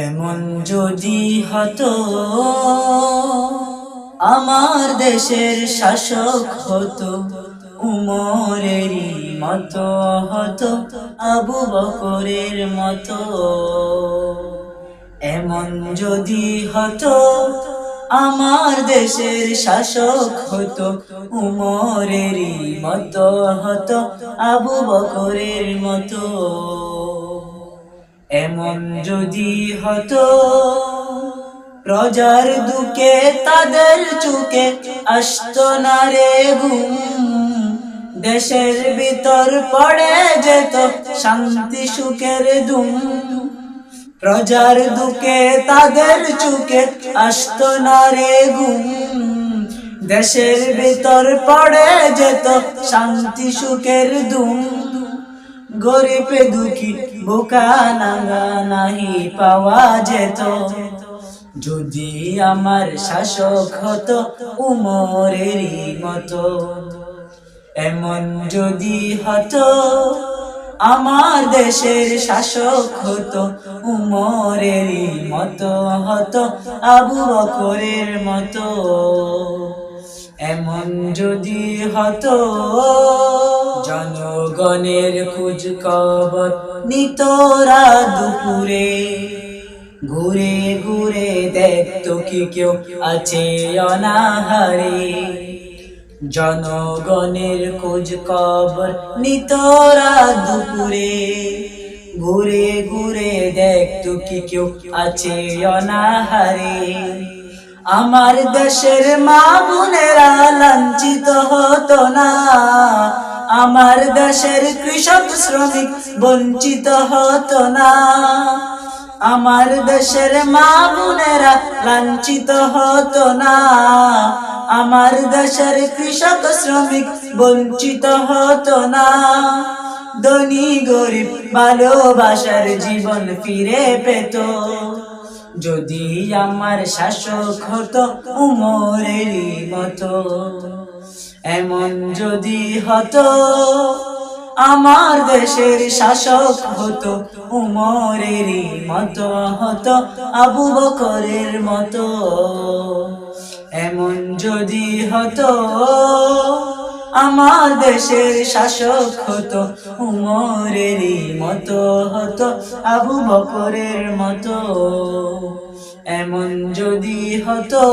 এমন যদি হতো আমার দেশের শাসক হতো উমরেরই মতো হতো আবু বকরের মতো। এমন যদি হতো আমার দেশের শাসক হতো উমরেরই মতো হতো আবু বকরের মতো। এমন যদি হতো প্রজার দুঃখে তাদের চুকে আসতো না রে ঘুম, দেশের ভিতর পড়ে যেত শান্তি সুখের ধুম। প্রজার দুঃখে তাদের চুকে আসতো না রে ঘুম, দেশের ভিতর পড়ে যেত শান্তি সুখের ধুম। গরিব দুঃখী বোকা নাঙ্গা নাহি পাওয়া যেত যদি আমার শাসক হতো উমরেরই মতো। এমন যদি হতো আমার দেশের শাসক হতো উমরেরই মতো হতো আবু বকরের মতো। এমন যদি হতো জনগণের খোঁজ খবর নিত রাত দুপুরে, ঘুরে ঘুরে দেখতো কি কেউ আছে অনাহারে। জনগণের খোঁজ খবর নিত রাত দুপুরে, ঘুরে ঘুরে দেখতো কি কেউ আছে অনাহারে। আমার দেশের মা বোনেরা লাঞ্ছিত হতো না, আমার দেশের কৃষক শ্রমিক বঞ্চিত হতো না। আমার দেশের মা বোনেরা লাঞ্ছিত হতো না, আমার দেশের কৃষক শ্রমিক বঞ্চিত হতো না। ধনী গরিব ভালোবাসার জীবন ফিরে পেত যদি আমার শাসক হতো উমরেরই মতো। এমন যদি হতো আমার দেশের শাসক হতো উমরেরই মতো হতো আবু বকরের মতো। এমন যদি হতো আমার দেশের শাসক হতো উমরেরই মতো হতো আবু বকরের মতো। এমন যদি হতো।